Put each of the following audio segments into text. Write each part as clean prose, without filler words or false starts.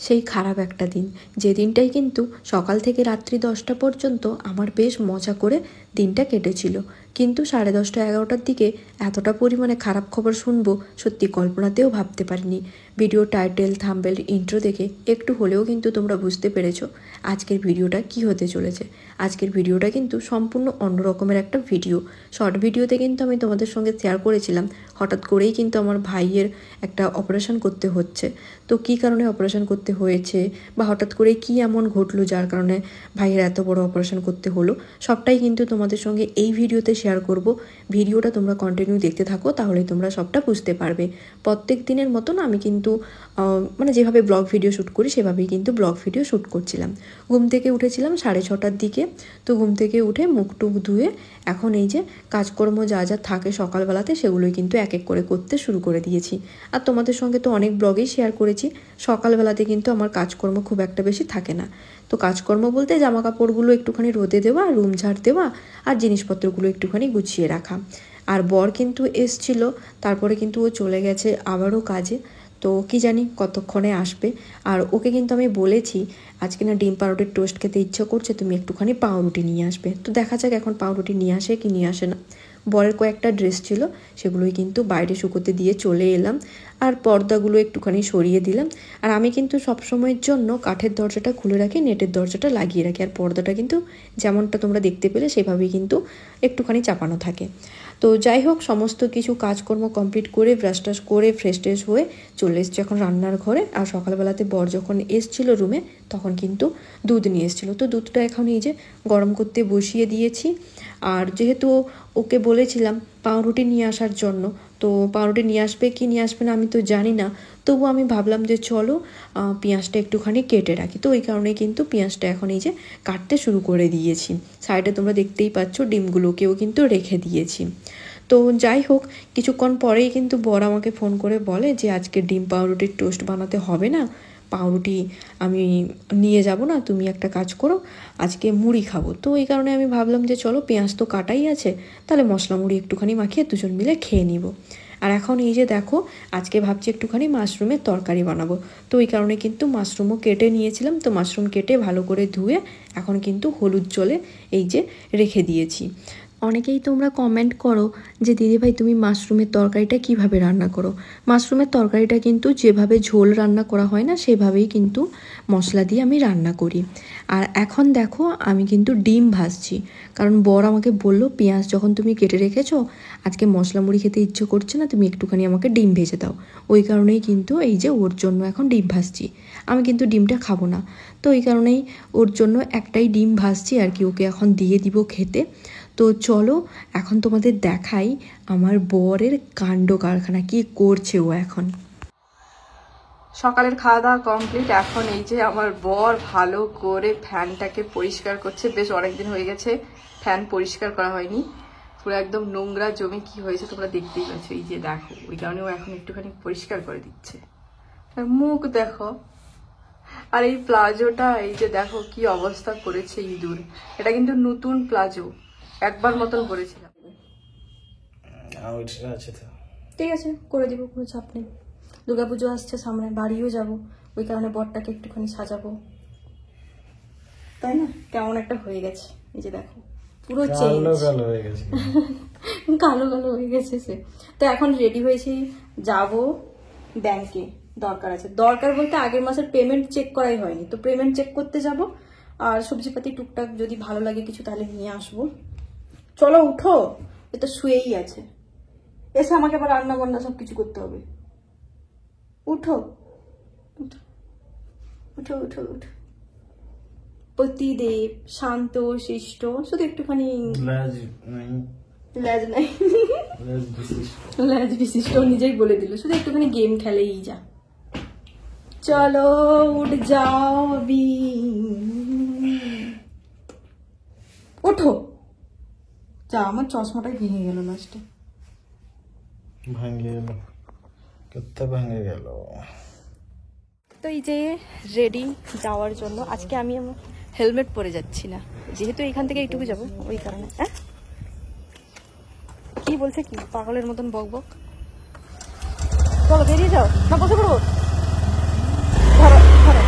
সেই খারাপ একটা দিন, যে দিনটাই কিন্তু সকাল থেকে রাত্রি 10টা পর্যন্ত আমার বেশ মজা করে দিনটা কেটেছিল, কিন্তু 10:30 11টার দিকে এতটা পরিমাণে খারাপ খবর শুনবো সত্যি কল্পনাতেও ভাবতে পারিনি। ভিডিও টাইটেল, থাম্বনেল, ইন্ট্রো দেখে একটু হলেও কিন্তু তোমরা বুঝতে পেরেছো আজকের ভিডিওটা কি হতে চলেছে। আজকের ভিডিওটা কিন্তু সম্পূর্ণ অন্য রকমের একটা ভিডিও। শর্ট ভিডিওতে কিন্তু আমি তোমাদের সঙ্গে শেয়ার করেছিলাম হঠাৎ করেই কিন্তু আমার ভাইয়ের একটা অপারেশন করতে হচ্ছে। তো কী কারণে অপারেশন করতে হয়েছে বা হঠাৎ করে কি এমন ঘটলো যার কারণে ভাইয়ের এত বড় অপারেশন করতে হলো, সবটাই কিন্তু তোমাদের সঙ্গে এই ভিডিওতে শেয়ার করব। ভিডিওটা তোমরা কন্টিনিউ দেখতে থাকো, তাহলেই তোমরা সবটা বুঝতে পারবে। প্রত্যেক দিনের মতন আমি কিন্তু মানে যেভাবে ব্লগ ভিডিও শ্যুট করি সেভাবেই কিন্তু ব্লগ ভিডিও শ্যুট করছিলাম। ঘুম থেকে উঠেছিলাম 6:30টার দিকে। তো ঘুম থেকে উঠে মুখ টুক ধুয়ে এখন এই যে কাজকর্ম যা যা থাকে সকালবেলাতে সেগুলোই কিন্তু এক এক করে করতে শুরু করে দিয়েছি। আর তোমাদের সঙ্গে তো অনেক ব্লগেই শেয়ার করেছি সকালবেলাতে কিন্তু আমার কাজকর্ম খুব একটা বেশি থাকে না। তো কাজকর্ম বলতে জামা কাপড়গুলো একটুখানি রোদে দেওয়া, রুম ঝাড় দেওয়া আর জিনিসপত্রগুলো একটুখানি গুছিয়ে রাখা। আর বর কিন্তু এসছিল, তারপরে কিন্তু ও চলে গেছে আবারও কাজে। তো কি জানি কতক্ষণে আসবে। আর ওকে কিন্তু আমি বলেছি আজকে না ডিম পাউরুটির টোস্ট খেতে ইচ্ছে করছে, তুমি একটুখানি পাউরুটি নিয়ে আসবে। তো দেখা যাক এখন পাউরুটি নিয়ে আসে কি নিয়ে আসে না। বরের কয়েকটা ড্রেস ছিল সেগুলোই কিন্তু বাইরে শুকোতে দিয়ে চলে এলাম, আর পর্দাগুলো একটুখানি সরিয়ে দিলাম। আর আমি কিন্তু সবসময়ের জন্য কাঠের দরজাটা খুলে রাখি, নেটের দরজাটা লাগিয়ে রাখি, আর পর্দাটা কিন্তু যেমনটা তোমরা দেখতে পেলে সেভাবেই কিন্তু একটুখানি চাপানো থাকে। তো যাই হোক, সমস্ত কিছু কাজকর্ম কমপ্লিট করে ব্রাশ টাশ করে ফ্রেশ ট্রেশ হয়ে চলে এসছি এখন রান্নার ঘরে। আর সকালবেলাতে বর যখন এসছিল রুমে তখন কিন্তু দুধ নিয়ে এসেছিলো। তো দুধটা এখন এই যে গরম করতে বসিয়ে দিয়েছি। আর যেহেতু ওকে বলেছিলাম পাউরুটি নিয়ে আসার জন্য, তো পাউরুটি নিয়ে আসবে কি নিয়ে আসবে না আমি তো জানি না, তবু আমি ভাবলাম যে চলো পেঁয়াজটা একটুখানি কেটে রাখি। তো ওই কারণে কিন্তু পেঁয়াজটা এখন এই যে কাটতে শুরু করে দিয়েছি। সাইডে তোমরা দেখতেই পাচ্ছ ডিমগুলোকেও কিন্তু রেখে দিয়েছি। তো যাই হোক, কিছুক্ষণ পরেই কিন্তু বর আমাকে ফোন করে বলে যে আজকে ডিম পাউরুটির টোস্ট বানাতে হবে না, পাউরুটি আমি নিয়ে যাব না, তুমি একটা কাজ করো আজকে মুড়ি খাবো। তো এই কারণে আমি ভাবলাম যে চলো পেঁয়াজ তো কাটাই আছে, তাহলে মশলা মুড়ি একটুখানি মাখিয়ে দুজন মিলে খেয়ে নিব। আর এখন এই যে দেখো আজকে ভাবছি একটুখানি মাশরুমের তরকারি বানাবো। তো ওই কারণে কিন্তু মাশরুমও কেটে নিয়েছিলাম। তো মাশরুম কেটে ভালো করে ধুয়ে এখন কিন্তু হলুদ জলে এই যে রেখে দিয়েছি। অনেকেই তোমরা কমেন্ট করো যে দিদিভাই তুমি মাশরুমের তরকারিটা কিভাবে রান্না করো। মাশরুমের তরকারিটা কিন্তু যেভাবে ঝোল রান্না করা হয় না সেভাবেই কিন্তু মশলা দিয়ে আমি রান্না করি। আর এখন দেখো আমি কিন্তু ডিম ভাজছি, কারণ বর আমাকে বললো পেঁয়াজ যখন তুমি কেটে রেখেছো আজকে মশলা মুড়ি খেতে ইচ্ছে করছে না, তুমি একটুখানি আমাকে ডিম ভেজে দাও। ওই কারণেই কিন্তু এই যে ওর জন্য এখন ডিম ভাজছি। আমি কিন্তু ডিমটা খাবো না, তো এই কারণেই ওর জন্য একটাই ডিম ভাজছি আর কি, ওকে এখন দিয়ে দিব খেতে। তো চলো এখন তোমাদের দেখাই আমার বরের কাণ্ড কারখানা, কি করছে ও এখন। সকালের খাওয়া দাওয়া কমপ্লিট। এখন এই যে আমার বর ভালো করে ফ্যানটাকে পরিষ্কার করছে। বেশ অনেকদিন হয়ে গেছে ফ্যান পরিষ্কার করা হয়নি, পুরো একদম নোংরা জমে কি হয়েছে তোমরা দেখতেই পাচ্ছ। এই যে দেখো, ওই কারণে ও এখন একটুখানি পরিষ্কার করে দিচ্ছে। মুখ দেখো, আর এই প্লাজোটা এই যে দেখো কি অবস্থা করেছে ইঁদুর। এটা কিন্তু নতুন প্লাজো, একবার মতন করেছিলাম। ঠিক আছে করে দিব, কোনো চাপ নেই। দুর্গাপুজো আসছে সামনে, বাড়িও যাব, ওই কারণে বরটাকে একটুখানি সাজাবো, তাই না? কেমন একটা হয়ে গেছে এই যে দেখো, পুরো চেঞ্জ, কালো কালো হয়ে গেছে সে। তো এখন রেডি হয়েছি, যাব ব্যাংকে, দরকার আছে। দরকার বলতে আগের মাসের পেমেন্ট চেক করাই হয়নি, তো পেমেন্ট চেক করতে যাব। আর সবজিপাতি টুকটাক যদি ভালো লাগে কিছু তাহলে নিয়ে আসবো। চলো উঠো, এটা শুয়েই আছে, এসে আমাকে আবার রান্না বান্না সব কিছু করতে হবে। উঠো উঠো উঠো উঠো উঠো। পতিদেব শান্ত শিষ্ট, শুধু একটুখানি ল্যাজ নাই, ল্যাজ বিশিষ্ট নিজেই বলে দিল, শুধু একটুখানি গেম খেলেই যা। চলো উঠ যাও বি, ওঠো। যা, আমার চশমাটাই ভেঙে গেল লাস্টে, ভেঙে গেল, কত ভেঙে গেল। তো এই যে রেডি যাওয়ার জন্য, আজকে আমি হেলমেট পরে যাচ্ছি না, যেহেতু এখান থেকে এইটুকু যাবো ওই কারণে। হ্যাঁ কি বলছে, কি পাগলের মতন বক বক। চলো বেরিয়ে যাও, না বসে পড়বো, ধরো ধরো।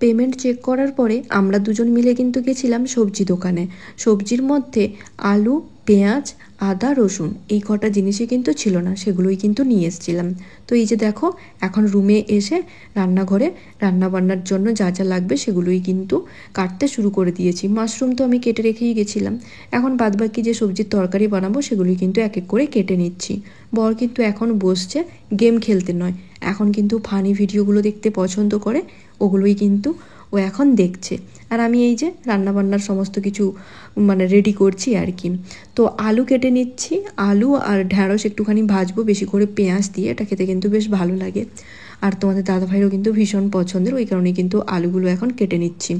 পেমেন্ট চেক করার পরে আমরা দুজন মিলে কিন্তু গেছিলাম সবজি দোকানে। সবজির মধ্যে আলু, পেঁয়াজ, আদা, রসুন এই কটা জিনিসই কিন্তু ছিল না, সেগুলোই কিন্তু নিয়ে এসেছিলাম। তো এই যে দেখো, এখন রুমে এসে রান্নাঘরে রান্নাবান্নার জন্য যা যা লাগবে সেগুলোই কিন্তু কাটতে শুরু করে দিয়েছি। মাশরুম তো আমি কেটে রেখেই গেছিলাম, এখন বাদবাকি যে সবজির তরকারি বানাবো সেগুলোই কিন্তু এক এক করে কেটে নিচ্ছি। বর কিন্তু এখন বসছে গেম খেলতে নয়, এখন কিন্তু ফানি ভিডিওগুলো দেখতে পছন্দ করে, ওগুলোই কিন্তু ও এখন দেখছে। আর আমি এই যে রান্নাবান্নার সমস্ত কিছু রেডি করছি আর কি। তো আলু কেটে নিচ্ছি, আলু আর ঢ্যাঁড়স একটুখানি ভাজবো বেশি করে পেঁয়াজ দিয়ে, এটা খেতে কিন্তু বেশ ভালো লাগে। আর তোমাদের দাদাভাইরও কিন্তু ভীষণ পছন্দের, ওই কারণে কিন্তু আলুগুলো এখন কেটে নিচ্ছি।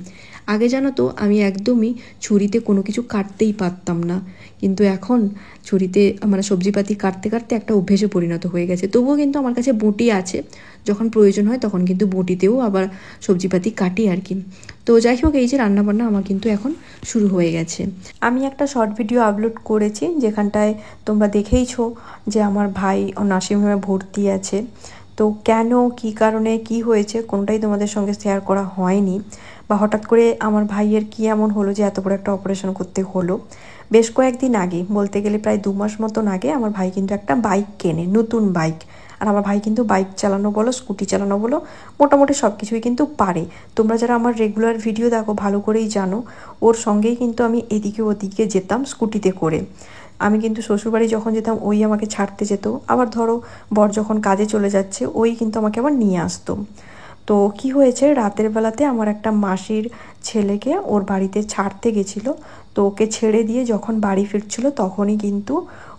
আগে জানো তো আমি একদমই ছুরিতে কোনো কিছু কাটতেই পারতাম না, কিন্তু এখন ছুরিতে সবজিপাতি কাটতে কাটতে একটা অভ্যেসে পরিণত হয়ে গেছে। তবুও কিন্তু আমার কাছে বঁটি আছে, যখন প্রয়োজন হয় তখন কিন্তু বঁটিতেও আবার সবজিপাতি কাটি আর কি। তো যাই হোক, এই যে রান্নাবান্না আমার কিন্তু এখন শুরু হয়ে গেছে। আমি একটা শর্ট ভিডিও আপলোড করেছি যেখানটায় তোমরা দেখেইছো যে আমার ভাই ও নার্সিংহোমে ভর্তি আছে। তো কেন, কি কারণে, কি হয়েছে কোনটাই তোমাদের সঙ্গে শেয়ার করা হয়নি, বা হঠাৎ করে আমার ভাইয়ের কি এমন হলো যে এত বড় একটা অপারেশন করতে হলো। বেশ কয়েকদিন আগে, বলতে গেলে প্রায় 2 মাস মতন আগে, আমার ভাই কিন্তু একটা বাইক কেনে, নতুন বাইক। আর আমার ভাই কিন্তু বাইক চালানো বলো, স্কুটি চালানো বলো, মোটামুটি সব কিছুই কিন্তু পারে। তোমরা যারা আমার রেগুলার ভিডিও দেখো ভালো করেই জানো, ওর সঙ্গেই কিন্তু আমি এদিকে ওদিকে যেতাম স্কুটিতে করে। আমি কিন্তু শ্বশুরবাড়ি যখন যেতাম ওই আমাকে ছাড়তে যেত, আবার ধরো বর যখন কাজে চলে যাচ্ছে ওই কিন্তু আমাকে আবার নিয়ে আসতো। তো কি হয়েছে, রাতের বেলাতে আমার একটা মাসির ছেলেকে ওর বাড়িতে ছাড়তে গেছিলো। তো ওকে ছেড়ে দিয়ে যখন বাড়ি ফিরছিল তখনই কিন্তু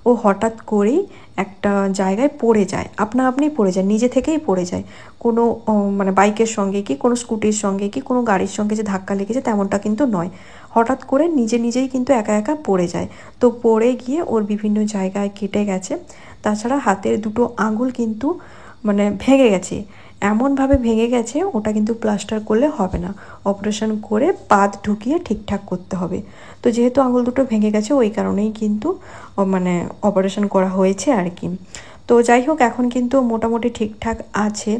ও হঠাৎ করেই একটা জায়গায় পড়ে যায়, আপনা আপনি পড়ে যায়, নিজে থেকেই পড়ে যায়। কোনো বাইকের সঙ্গে কি কোনো স্কুটির সঙ্গে কি কোনো গাড়ির সঙ্গে যে ধাক্কা লেগেছে তেমনটা কিন্তু নয়, হঠাৎ করে নিজে নিজেই কিন্তু একা একা পড়ে যায়। তো পড়ে গিয়ে ওর বিভিন্ন জায়গায় কেটে গেছে, তাছাড়া হাতের 2টো আঙুল কিন্তু ভেঙে গেছে, এমনভাবে ভেঙে গেছে ওটা কিন্তু প্লাস্টার করলে হবে না, অপারেশন করে পাত ঢুকিয়ে ঠিকঠাক করতে হবে। তো যেহেতু আঙুল 2টো ভেঙে গেছে ওই কারণেই কিন্তু অপারেশন করা হয়েছে আর কি। তো যাই হোক, এখন কিন্তু মোটামুটি ঠিকঠাক আছে।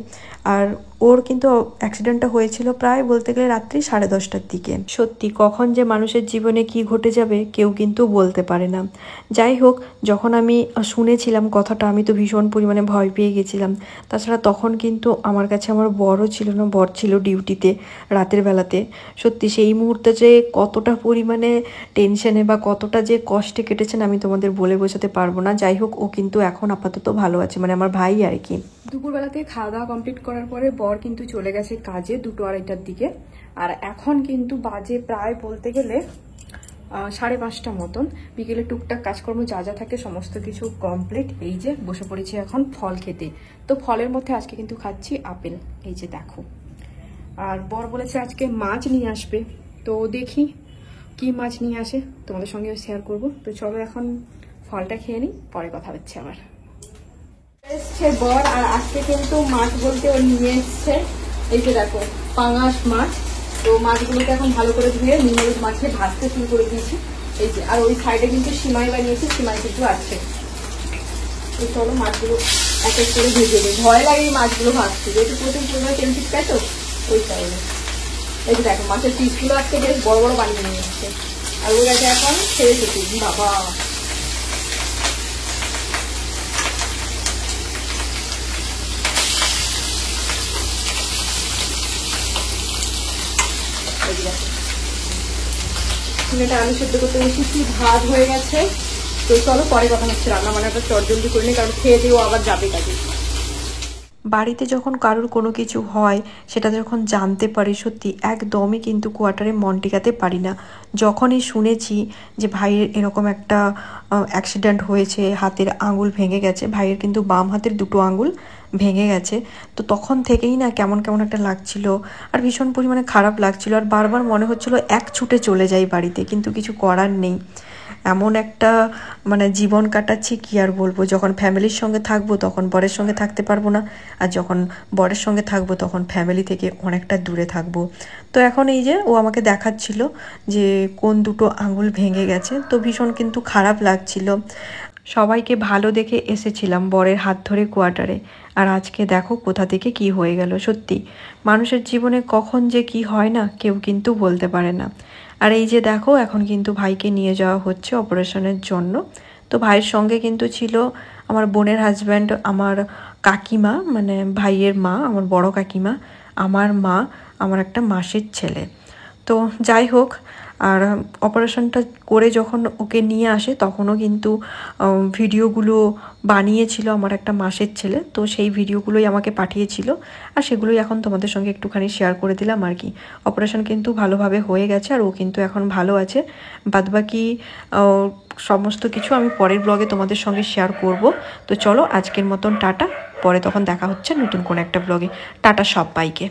আর ওর কিন্তু অ্যাক্সিডেন্টটা হয়েছিল প্রায় বলতে গেলে রাত্রি 10:30টার দিকে। সত্যি কখন যে মানুষের জীবনে কি ঘটে যাবে কেউ কিন্তু বলতে পারে না। যাই হোক, যখন আমি শুনেছিলাম কথাটা আমি তো ভীষণ পরিমাণে ভয় পেয়ে গেছিলাম। তাছাড়া তখন কিন্তু আমার কাছে আমার বরও ছিল না, বর ছিল ডিউটিতে রাতের বেলাতে। সত্যি সেই মুহূর্তে যে কতটা পরিমাণে টেনশনে বা কতটা যে কষ্টে কেটেছেন আমি তোমাদের বলে বোঝাতে পারবো না। যাই হোক, ও কিন্তু এখন আপাতত ভালো আছে, আমার ভাই আর কি। দুপুরবেলাতে খাওয়া দাওয়া কমপ্লিট করার পরে বর কিন্তু চলে গেছে কাজে 2-2:30টার দিকে। আর এখন কিন্তু বাজে প্রায় বলতে গেলে 5:30 মতন। বিকেলে টুকটাক কাজকর্ম যা যা থাকে সমস্ত কিছু কমপ্লিট। এই যে বসে পড়েছি এখন ফল খেতে। তো ফলের মধ্যে আজকে কিন্তু খাচ্ছি আপেল, এই যে দেখো। আর বর বলেছে আজকে মাছ নিয়ে আসবে, তো দেখি কি মাছ নিয়ে আসে তোমাদের সঙ্গেও শেয়ার করব। তো চলো এখন ফলটা খেয়ে নিই, পরে কথা হচ্ছে আবার। এসছে বর, আর আজকে কিন্তু মাছ বলতে ও নিয়ে এসছে এই যে দেখো পাঙাশ মাছ। তো মাছগুলোকে এখন ভালো করে ধুয়ে নুন হলুদ মাছে ভাজতে শুরু করে দিয়েছি এই যে। আর ওই সাইডে কিন্তু সিমাই বানিয়েছি, সিমাই কিন্তু আছে। তো চলো মাছগুলো এক এক করে ভেজে দিই, ভয় লাগে এই মাছগুলো ভাজতে, যেহেতু প্রথম পরিমাণে তেল চিটকায় তো ওই কারণে। এই যে দেখো মাছের পিসগুলো আজকে বেশ বড় বড় বানিয়ে নিয়ে এসছে। আর ওই গাছে এখন ছেড়ে দিচ্ছি বাবা। এটা আলু সেদ্ধ করতে বসেছি, ভাত হয়ে গেছে। তো চলো পরে কথা হচ্ছে, রান্না বান্নাটা চটজলদি করে নিই, কারণ খেয়ে দিয়েও আবার যাবে কাজে। বাড়িতে যখন কারোর কোনো কিছু হয় সেটা যখন জানতে পারি সত্যি একদমই কিন্তু কোয়ার্টারে মন টিকাতে পারি না। যখনই শুনেছি যে ভাইয়ের এরকম একটা অ্যাক্সিডেন্ট হয়েছে, হাতের আঙুল ভেঙে গেছে, ভাইয়ের কিন্তু বাম হাতের 2টো আঙুল ভেঙে গেছে, তো তখন থেকেই না কেমন কেমন একটা লাগছিল, আর ভীষণ পরিমাণে খারাপ লাগছিল। আর বারবার মনে হচ্ছিল এক ছুটে চলে যাই বাড়িতে, কিন্তু কিছু করার নেই। এমন একটা জীবন কাটাচ্ছি কি আর বলবো। যখন ফ্যামিলির সঙ্গে থাকবো তখন বরের সঙ্গে থাকতে পারবো না, আর যখন বরের সঙ্গে থাকবো তখন ফ্যামিলি থেকে অনেকটা দূরে থাকবো। তো এখন এই যে ও আমাকে দেখাচ্ছিল যে কোন 2টো আঙুল ভেঙে গেছে, তো ভীষণ কিন্তু খারাপ লাগছিল। সবাইকে ভালো দেখে এসেছিলাম বরের হাত ধরে কোয়ার্টারে, আর আজকে দেখো কোথা থেকে কি হয়ে গেল। সত্যি মানুষের জীবনে কখন যে কি হয় না কেউ কিন্তু বলতে পারে না। আর এই যে দেখো এখন কিন্তু ভাইকে নিয়ে যাওয়া হচ্ছে অপারেশনের জন্য। তো ভাইয়ের সঙ্গে কিন্তু ছিল আমার বোনের হাজব্যান্ড, আমার কাকিমা মানে ভাইয়ের মা, আমার বড় কাকিমা, আমার মা, আমার একটা মাসির ছেলে। তো যাই হোক, আর অপারেশনটা করে যখন ওকে নিয়ে আসে তখনও কিন্তু ভিডিওগুলো বানিয়েছিল আমার একটা মাসের ছেলে, তো সেই ভিডিওগুলোই আমাকে পাঠিয়েছিল। আর সেগুলোই এখন তোমাদের সঙ্গে একটুখানি শেয়ার করে দিলাম আর কি। অপারেশন কিন্তু ভালোভাবে হয়ে গেছে আর ও কিন্তু এখন ভালো আছে। বাদবাকি সমস্ত কিছু আমি পরের ব্লগে তোমাদের সঙ্গে শেয়ার করব। তো চলো আজকের মতন টাটা, পরে তখন দেখা হচ্ছে নতুন কোনো একটা ব্লগে। টাটা সবাইকে।